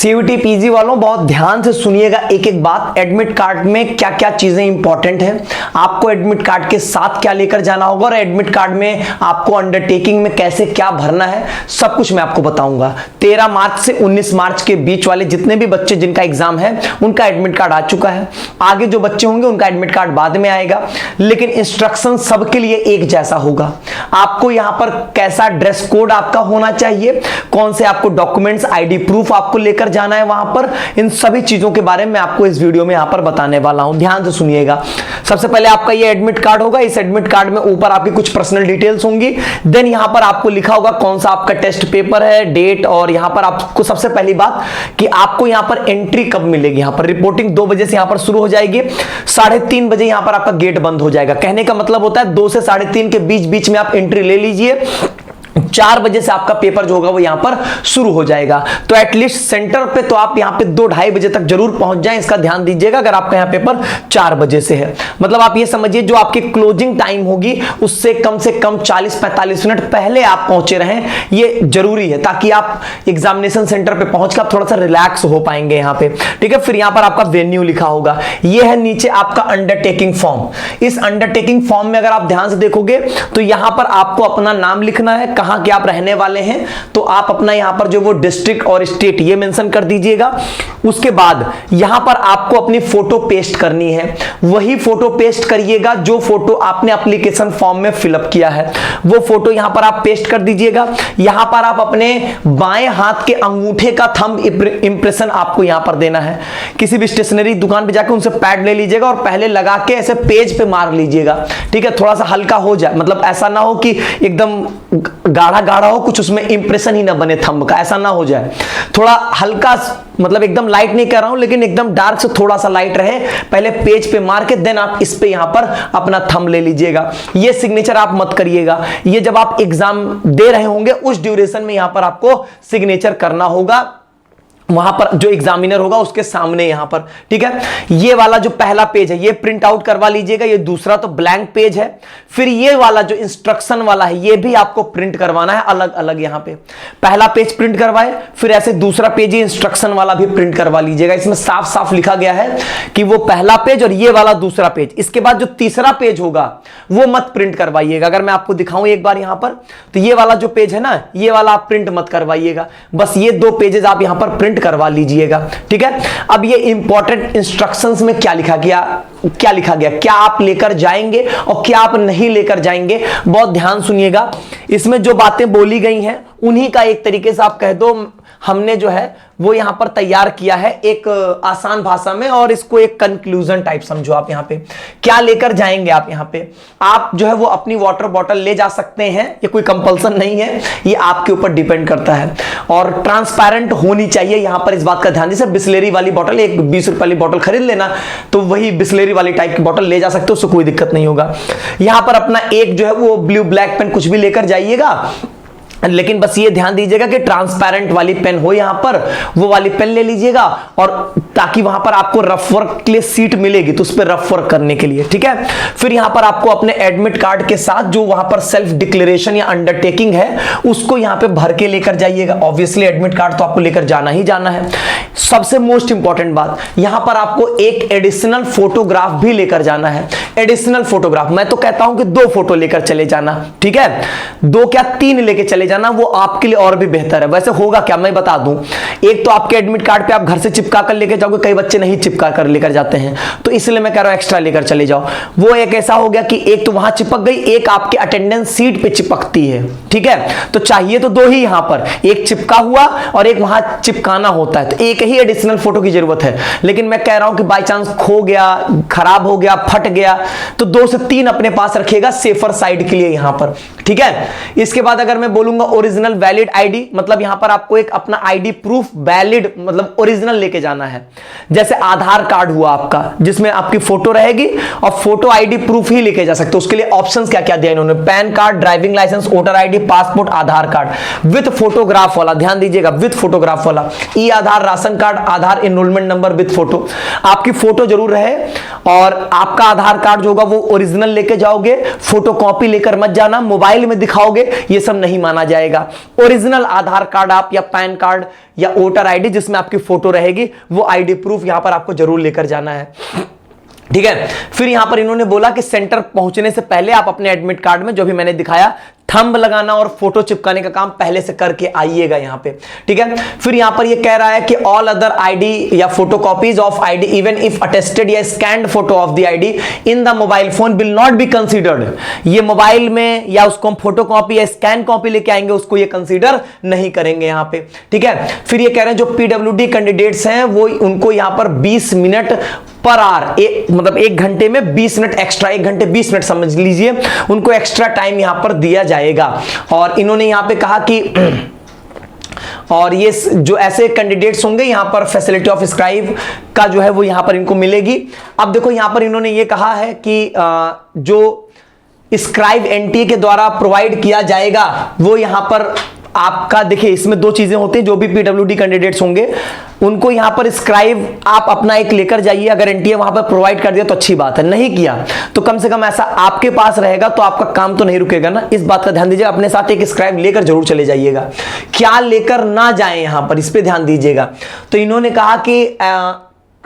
CUT PG वालों बहुत ध्यान से सुनिएगा एक एक बात। एडमिट कार्ड में क्या क्या चीजें इंपॉर्टेंट हैं, आपको एडमिट कार्ड के साथ क्या लेकर जाना होगा और एडमिट कार्ड में आपको अंडरटेकिंग में कैसे क्या भरना है, सब कुछ मैं आपको बताऊंगा। 13 मार्च से 19 मार्च के बीच वाले जितने भी बच्चे जिनका एग्जाम है उनका एडमिट कार्ड आ चुका है। आगे जो बच्चे होंगे उनका एडमिट कार्ड बाद में आएगा, लेकिन इंस्ट्रक्शन सबके लिए एक जैसा होगा। आपको यहां पर कैसा ड्रेस कोड आपका होना चाहिए, कौन से आपको डॉक्यूमेंट्स आईडी प्रूफ आपको लेकर जाना है वहां पर, इन सभी चीजों के बारे में आपको इस वीडियो में यहां पर बताने वाला हूं। ध्यान से सुनिएगा। सबसे पहले आपका ये एडमिट कार्ड होगा। इस एडमिट कार्ड में ऊपर आपकी कुछ पर्सनल डिटेल्स होंगी। देन यहां पर आपको लिखा होगा कौन सा आपका टेस्ट पेपर है, डेट, और यहां पर आपको सबसे पहली बात कि आपको यहां पर एंट्री कब मिलेगी। यहां पर रिपोर्टिंग 2 बजे से यहां पर शुरू हो जाएगी, 3:30 बजे यहां पर आपका गेट बंद हो जाएगा। कहने का मतलब होता है 2 से 3:30 के बीच में आप एंट्री ले लीजिए। 4 बजे से आपका पेपर जो होगा वो यहां पर शुरू हो जाएगा। तो एटलीस्ट सेंटर पे तो आप यहां पे 2-2:30 बजे तक जरूर पहुंच जाएं, इसका ध्यान दीजिएगा। अगर आपका यहां पेपर 4 बजे से है, मतलब आप ये समझिए जो आपकी क्लोजिंग टाइम होगी उससे कम 40-45 मिनट पहले आप पहुंचे रहें, ये जरूरी है, ताकि आप एग्जामिनेशन सेंटर पे पहुंच कर आप थोड़ा सा रिलैक्स हो पाएंगे यहां पे। ठीक है, फिर यहां पर आपका वेन्यू लिखा होगा, ये है नीचे आपका अंडरटेकिंग फॉर्म। इस अंडरटेकिंग फॉर्म में अगर आप ध्यान से देखोगे तो यहां पर आपको अपना नाम लिखना है, कहां कि आप रहने वाले हैं, तो आप अपना यहां पर जो वो डिस्ट्रिक्ट और स्टेट ये मेंशन कर दीजिएगा। उसके बाद यहां पर आपको अपनी फोटो पेस्ट करनी है, वही फोटो पेस्ट करिएगा जो फोटो आपने एप्लीकेशन फॉर्म में फिलअप किया है, वो फोटो यहां पर आप पेस्ट कर दीजिएगा। यहां पर आप अपने बाएं हाथ के अंगूठे का थंब इंप्रेशन आपको यहां पर देना है। किसी भी स्टेशनरी दुकान पे जाकर उनसे पैड ले लीजिएगा और पहले लगा के ऐसे पेज पे मार लीजिएगा। ठीक है, थोड़ा सा हल्का हो जाए, मतलब ऐसा ना हो कि एकदम गाढ़ा हो, कुछ उसमें इंप्रेशन ही ना बने थंब का, ऐसा ना हो जाए। थोड़ा हल्का, मतलब एकदम लाइट नहीं कर रहा हूं, लेकिन एकदम डार्क से थोड़ा सा लाइट रहे, पहले पेज पे मार के देन आप इस पे यहां पर अपना थंब ले लीजिएगा। ये सिग्नेचर आप मत करिएगा, ये जब आप एग्जाम दे रहे होंगे उस ड्यूरेशन में यहां पर आपको सिग्नेचर करना होगा, वहां पर जो एग्जामिनर होगा उसके सामने यहां पर। ठीक है, ये वाला जो पहला पेज है ये प्रिंट आउट करवा लीजिएगा, ये दूसरा तो ब्लैंक पेज है। फिर ये वाला जो इंस्ट्रक्शन वाला है ये भी आपको प्रिंट करवाना है अलग अलग। यहां पे पहला पेज प्रिंट करवाए, फिर ऐसे दूसरा पेज इंस्ट्रक्शन वाला भी प्रिंट करवा लीजिएगा। इसमें साफ साफ लिखा गया है कि वो पहला पेज और ये वाला दूसरा पेज। इसके बाद जो तीसरा पेज होगा वो मत प्रिंट करवाइएगा। अगर मैं आपको दिखाऊं एक बार यहां पर, तो ये वाला जो पेज है ना, ये वाला आप प्रिंट मत करवाइएगा, बस ये 2 पेजेस आप यहां पर प्रिंट करवा लीजिएगा। ठीक है, अब ये इंपॉर्टेंट इंस्ट्रक्शंस में क्या लिखा गया, क्या आप लेकर जाएंगे और क्या आप नहीं लेकर जाएंगे, बहुत ध्यान सुनिएगा। इसमें जो बातें बोली गई हैं उन्हीं का एक तरीके से आप कह दो हमने जो है वो यहां पर तैयार किया है एक आसान भाषा में, और इसको एक कंक्लूजन टाइप समझो। आप यहां पे क्या लेकर जाएंगे, आप यहां पे आप जो है वो अपनी वाटर बॉटल ले जा सकते हैं, ये कोई कंपल्सन नहीं है, ये आपके ऊपर डिपेंड करता है। और ट्रांसपेरेंट होनी चाहिए यहां पर, इस बात का ध्यान। जैसे बिस्लेरी वाली बॉटल, एक 20 रुपए वाली बॉटल खरीद लेना, तो वही बिस्लेरी वाली टाइप की बॉटल ले जा सकते हो, उससे कोई दिक्कत नहीं होगा। यहां पर अपना एक जो है वो ब्लू ब्लैक पेन कुछ भी लेकर जाइएगा, लेकिन बस ये ध्यान दीजिएगा कि ट्रांसपेरेंट वाली पेन हो यहां पर, वो वाली पेन ले लीजिएगा, और ताकि वहां पर आपको रफ वर्क के लिए सीट मिलेगी तो उस पर रफ वर्क करने के लिए। ठीक है, फिर यहां पर आपको अपने एडमिट कार्ड के साथ जो वहां पर सेल्फ डिक्लेरेशन या अंडरटेकिंग है उसको यहां पे भर के लेकर जाइएगा। ऑब्वियसली एडमिट कार्ड तो आपको लेकर जाना ही जाना है। सबसे मोस्ट इंपॉर्टेंट बात, यहां पर आपको एक एडिशनल फोटोग्राफ भी लेकर जाना है। एडिशनल फोटोग्राफ, मैं तो कहता हूं कि 2 फोटो लेकर चले जाना। ठीक है, 2 क्या 3 लेकर चले जाना, वो आपके लिए और भी बेहतर है। वैसे होगा क्या मैं बता दूं, एक तो आपके एडमिट कार्ड पे आप घर से चिपका कर लेकर जाओगे, कई बच्चे नहीं चिपका कर लेकर जाते हैं, तो इसलिए मैं कह रहा हूं एक्स्ट्रा लेकर चले जाओ। वो एक ऐसा हो गया कि एक तो वहां चिपक गई, एक आपके अटेंडेंस सीट पे चिपकती है। ठीक है, तो चाहिए तो 2 ही यहां पर, एक चिपका हुआ और एक वहां चिपकाना होता है, तो एक ही एडिशनल फोटो की जरूरत है। लेकिन मैं कह रहा हूं कि बाई चांस खो गया, खराब हो गया, फट गया, तो 2 से 3 अपने पास रखिएगा सेफर साइड के लिए यहां पर। ठीक है, इसके बाद अगर मैं बोलूंगा ओरिजिनल वैलिड आईडी, मतलब यहां पर आपको एक अपना आईडी प्रूफ वैलिड मतलब ओरिजिनल लेके जाना है। जैसे आधार कार्ड हुआ आपका, जिसमें आपकी फोटो रहेगी, और फोटो आईडी प्रूफ ही लेके जा सकते हो। उसके लिए ऑप्शंस क्या क्या दिया इन्होंने, PAN card, driving licence, voter ID, passport, Aadhaar card with photograph वाला, ध्यान दीजिएगा विद फोटोग्राफ वाला, e Aadhaar, ration card, Aadhaar enrolment number with photo. आपकी फोटो जरूर रहे, और आपका आधार कार्ड जो होगा वो ओरिजिनल लेके जाओगे, फोटो कॉपी लेकर मत जाना, मोबाइल में दिखाओगे ये सब नहीं माना जाएगा। ओरिजिनल आधार कार्ड आप या पैन कार्ड या वोटर आईडी जिसमें आपकी फोटो रहेगी वो आईडी प्रूफ यहां पर आपको जरूर लेकर जाना है, ठीक है। फिर यहां पर इन्होंने बोला कि सेंटर पहुंचने से पहले आप अपने एडमिट कार्ड में जो भी मैंने दिखाया थंब लगाना और फोटो चिपकाने का काम पहले से करके आइएगा यहां पे, ठीक है। फिर यहां पर ये कह रहा है कि ऑल अदर आईडी या photo copies of ID even if attested या scanned photo of the ID in the mobile phone will not be considered. ये मोबाइल में या उसको हम फोटो कॉपी या स्कैन कॉपी लेके आएंगे उसको ये कंसीडर नहीं करेंगे यहां पे, ठीक है। फिर ये कह रहे हैं जो पीडब्ल्यूडी कैंडिडेट्स हैं वो उनको यहां पर 20 मिनट पर आवर, मतलब 1 घंटे में 20 मिनट एक्स्ट्रा, 1 घंटे 20 मिनट समझ लीजिए, उनको एक्स्ट्रा टाइम यहां पर दिया जाएगा। और इन्होंने यहां पे कहा कि और ये जो ऐसे कैंडिडेट्स होंगे यहां पर फैसिलिटी ऑफ स्क्राइब का जो है वो यहां पर इनको मिलेगी। अब देखो यहां पर इन्होंने ये कहा है कि जो स्क्राइब एनटीए के द्वारा प्रोवाइड किया जाएगा वो यहां पर आपका, देखिए इसमें 2 चीजें होती हैं, जो भी पीडब्ल्यूडी कैंडिडेट्स होंगे उनको यहां पर स्क्राइब आप अपना एक लेकर जाइए। अगर एनटीए वहां पर प्रोवाइड कर दिया तो अच्छी बात है, नहीं किया तो कम से कम ऐसा आपके पास रहेगा तो आपका काम तो नहीं रुकेगा ना, इस बात का ध्यान दीजिएगा। अपने साथ एक स्क्राइब लेकर जरूर चले जाइएगा, क्या लेकर ना जाएं यहां पर, इस पे ध्यान दीजिएगा। तो इन्होंने कहा कि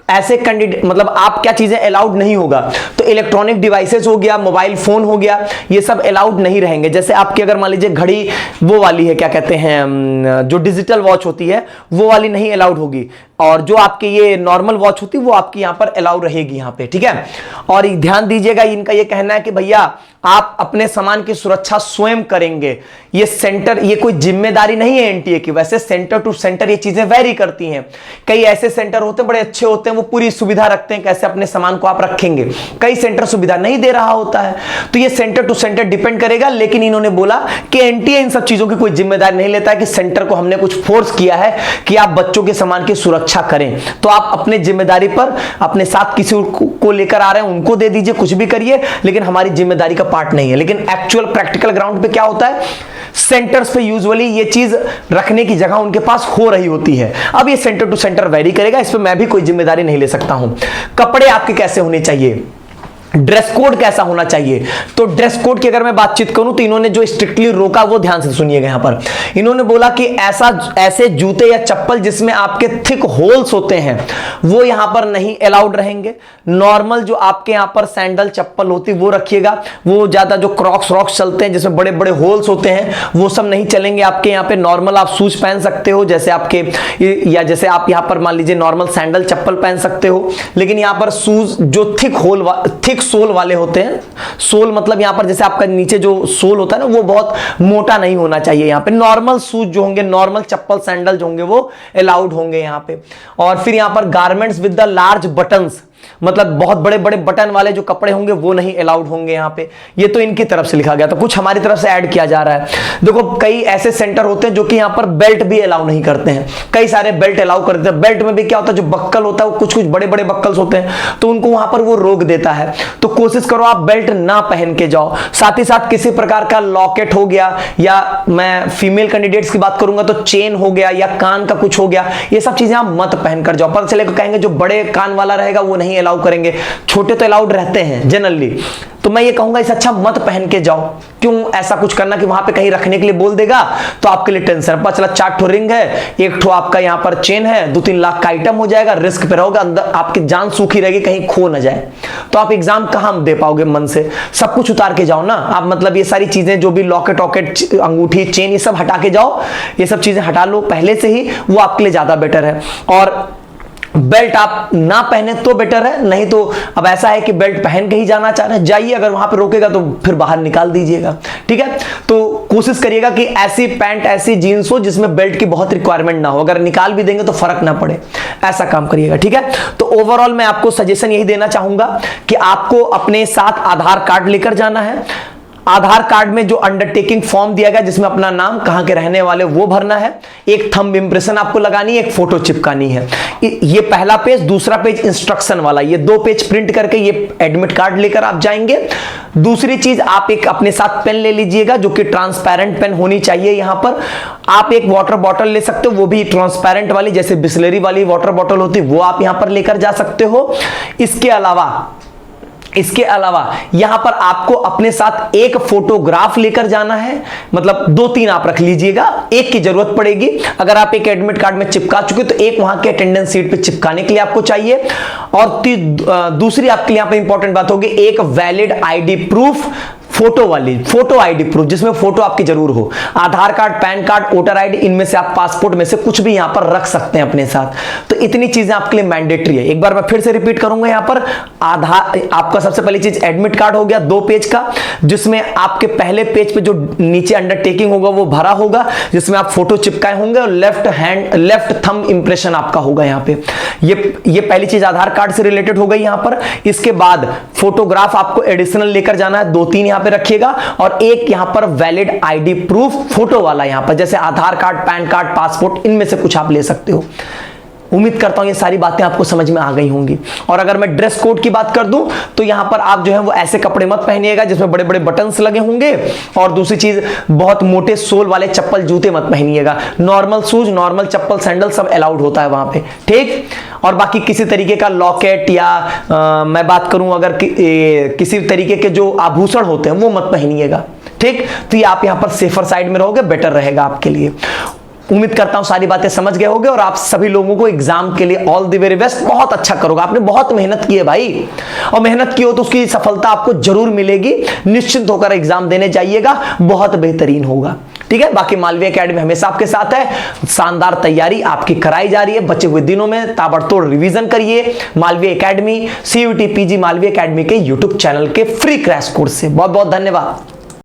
ऐसे कैंडिडेट मतलब आप क्या चीजें अलाउड नहीं होगा, तो इलेक्ट्रॉनिक डिवाइसेस हो गया, मोबाइल फोन हो गया, ये सब अलाउड नहीं रहेंगे। जैसे आपकी अगर मान लीजिए घड़ी वो वाली है, क्या कहते हैं, जो डिजिटल वॉच होती है वो वाली नहीं अलाउड होगी, और जो आपके ये नॉर्मल वॉच होती है वो आपकी यहां पर अलाउड रहेगी यहां पे, ठीक है। और ध्यान दीजिएगा इनका ये कहना है कि भैया आप अपने सामान की सुरक्षा स्वयं करेंगे। ये सेंटर, ये कोई जिम्मेदारी नहीं है एनटीए की, वैसे सेंटर टू सेंटर ये चीजें वेरी करती हैं। कई ऐसे सेंटर होते हैं बड़े अच्छे होते हैं, वो पूरी सुविधा रखते हैं कैसे अपने सामान को आप रखेंगे, कई सेंटर सुविधा नहीं दे रहा होता है, तो ये सेंटर टू सेंटर डिपेंड करेगा। लेकिन इन्होंने बोला कि एनटीए इन सब चीजों की कोई जिम्मेदारी नहीं लेता है कि सेंटर को हमने कुछ फोर्स किया है कि आप बच्चों के सामान की सुरक्षा करें, तो आप अपने जिम्मेदारी पर अपने साथ किसी को लेकर आ रहे हैं उनको दे दीजिए, कुछ भी करिए, लेकिन हमारी जिम्मेदारी का पार्ट नहीं है। लेकिन एक्चुअल प्रैक्टिकल ग्राउंड पे क्या होता है, सेंटर्स पे यूजुअली ये चीज रखने की जगह उनके पास हो रही होती है। अब ये सेंटर टू सेंटर वेरी करेगा, इस पे मैं भी कोई जिम्मेदारी नहीं ले सकता हूं। कपड़े आपके कैसे होने चाहिए, ड्रेस कोड कैसा होना चाहिए, तो ड्रेस कोड की अगर मैं बातचीत करूं तो इन्होंने जो स्ट्रिक्टली रोका वो ध्यान से सुनिएगा। यहां पर इन्होंने बोला कि ऐसे जूते या चप्पल जिसमें आपके थिक होल्स होते हैं वो यहां पर नहीं अलाउड रहेंगे। नॉर्मल जो आपके यहां पर सैंडल चप्पल होती वो रखिएगा, वो ज्यादा जो क्रॉक्स रॉक्स चलते हैं जिसमें बड़े बड़े होल्स होते हैं वो सब नहीं चलेंगे आपके यहां पे। नॉर्मल आप शूज पहन सकते हो जैसे आपके, या जैसे आप यहां पर मान लीजिए नॉर्मल सैंडल चप्पल पहन सकते हो, लेकिन यहां पर शूज जो थिक सोल वाले होते हैं, सोल मतलब यहां पर जैसे आपका नीचे जो सोल होता है ना वो बहुत मोटा नहीं होना चाहिए। यहां पे नॉर्मल शूज जो होंगे, नॉर्मल चप्पल सैंडल जो होंगे वो अलाउड होंगे यहां पे। और फिर यहां पर garments with the large buttons, मतलब बहुत बड़े बड़े बटन वाले जो कपड़े होंगे वो नहीं अलाउड होंगे यहां पे। ये तो इनकी तरफ से लिखा गया, तो कुछ हमारी तरफ से ऐड किया जा रहा है। देखो कई ऐसे सेंटर होते हैं जो कि यहां पर बेल्ट भी अलाउ नहीं करते हैं, कई सारे बेल्ट अलाउ करते हैं। बेल्ट में भी क्या होता है, जो बक्कल होता है वो कुछ कुछ बड़े बड़े बक्कल्स होते हैं तो उनको वहां पर वो रोक देता है। तो कोशिश करो आप बेल्ट ना पहन के जाओ। साथ ही साथ किसी प्रकार का लॉकेट हो गया, या मैं फीमेल कैंडिडेट्स की बात करूंगा तो चेन हो गया या कान का कुछ हो गया, ये सब चीजें आप मत पहन कर जाओ। पता चलेगा कहेंगे जो बड़े कान वाला रहेगा वो नहीं अलाउ करेंगे, छोटे तो अलाउड रहते हैं जनरली। तो मैं ये कहूंगा इस अच्छा मत पहन के जाओ। क्यों ऐसा कुछ करना कि वहां पे कहीं रखने के लिए बोल देगा तो आपके लिए टेंशन। पता चला 4 ठो रिंग है, 1 ठो आपका यहां पर चेन है, 2-3 लाख का आइटम हो जाएगा, रिस्क पे रहोगे, अंदर आपकी जान सूखी रहेगी, कहीं खो ना जाए। तो आप एग्जाम कहां दे पाओगे मन से, सब कुछ उतार के जाओ ना आप। मतलब ये सारी चीजें जो भी लॉकेट वॉकेट अंगूठी चेन ये सब हटा के जाओ, ये सब चीजें हटा लो पहले से ही, वो आपके लिए ज्यादा बेटर है। और बेल्ट आप ना पहने तो बेटर है, नहीं तो अब ऐसा है कि बेल्ट पहन के ही जाना चाह रहे हैं जाइए, अगर वहां पे रोकेगा तो फिर बाहर निकाल दीजिएगा, ठीक है। तो कोशिश करिएगा कि ऐसी पैंट ऐसी जीन्स हो जिसमें बेल्ट की बहुत रिक्वायरमेंट ना हो, अगर निकाल भी देंगे तो फर्क ना पड़े, ऐसा काम करिएगा, ठीक है। तो ओवरऑल मैं आपको सजेशन यही देना चाहूंगा कि आपको अपने साथ आधार कार्ड लेकर जाना है। आधार कार्ड में जो अंडरटेकिंग फॉर्म दिया गया जिसमें अपना नाम, कहां के रहने वाले वो भरना है, एक थंब इंप्रेशन आपको लगानी है, एक फोटो चिपकानी है। ये पहला पेज, दूसरा पेज इंस्ट्रक्शन वाला, ये 2 पेज प्रिंट करके ये एडमिट कार्ड लेकर आप जाएंगे। दूसरी चीज आप एक अपने साथ पेन ले लीजिएगा जो कि ट्रांसपेरेंट पेन होनी चाहिए। यहां पर आप एक वाटर बॉटल ले सकते हो, वो भी ट्रांसपेरेंट वाली, जैसे बिस्लरी वाली वाटर बॉटल होती है वो आप यहां पर लेकर जा सकते हो। इसके अलावा इसके अलावा यहां पर आपको अपने साथ एक फोटोग्राफ लेकर जाना है, मतलब 2-3 आप रख लीजिएगा, एक की जरूरत पड़ेगी। अगर आप एक एडमिट कार्ड में चिपका चुके तो एक वहां के अटेंडेंस सीट पे चिपकाने के लिए आपको चाहिए। और दूसरी आपके लिए यहां पे इंपॉर्टेंट बात होगी, एक वैलिड आईडी प्रूफ, फोटो वाली, फोटो आईडी प्रूफ जिसमें फोटो आपकी जरूर हो। Aadhaar card, PAN card, voter ID, इनमें से आप पासपोर्ट में से कुछ भी यहां पर रख सकते हैं अपने साथ। तो इतनी चीजें आपके लिए मैंडेटरी है। एक बार मैं फिर से रिपीट करूंगा, यहां पर आधार, आपका सबसे पहली चीज एडमिट कार्ड हो गया 2 पेज का, जिसमें आपके पहले पेज पे जो नीचे अंडरटेकिंग होगा वो भरा होगा, जिसमें आप फोटो चिपकाए होंगे और लेफ्ट थंब इंप्रेशन आपका होगा यहां पे। ये पहली चीज आधार कार्ड से रिलेटेड हो गई यहां पर। इसके बाद फोटोग्राफ आपको एडिशनल लेकर जाना है, 2-3 यहां पे रखिएगा, और एक यहां पर वैलिड आईडी प्रूफ फोटो वाला, यहां पर जैसे आधार कार्ड, पैन कार्ड, पासपोर्ट, इनमें से कुछ आप ले सकते हो। उम्मीद करता हूं ये सारी बातें आपको समझ में आ गई होंगी। और अगर मैं ड्रेस कोड की बात कर दूं तो यहां पर आप जो है वो ऐसे कपड़े मत पहनिएगा जिसमें बड़े बड़े बटन्स लगे होंगे, और दूसरी चीज बहुत मोटे सोल वाले चप्पल जूते मत पहनिएगा। नॉर्मल शूज, नॉर्मल चप्पल, सैंडल सब अलाउड होता है वहां पे, ठीक। और बाकी किसी तरीके का लॉकेट या मैं बात करूं अगर किसी तरीके के जो आभूषण होते हैं वो मत पहनिएगा, ठीक। तो ये आप यहां पर सेफर साइड में रहोगे, बेटर रहेगा आपके लिए। उम्मीद करता हूं सारी बातें समझ गए होंगे, और आप सभी लोगों को एग्जाम के लिए ऑल द वेरी बेस्ट। बहुत अच्छा करोगे, आपने बहुत मेहनत की है भाई, और मेहनत की हो तो उसकी सफलता आपको जरूर मिलेगी। निश्चिंत होकर एग्जाम देने जाइएगा, बहुत बेहतरीन होगा, ठीक है। बाकी मालवीय एकेडमी हमेशा आपके साथ है, शानदार तैयारी आपकी कराई जा रही है। बचे हुए दिनों में ताबड़तोड़ रिवीजन करिए Malviya academy, CUET PG Malviya academy के यूट्यूब चैनल के फ्री क्रैश कोर्स से। बहुत बहुत धन्यवाद।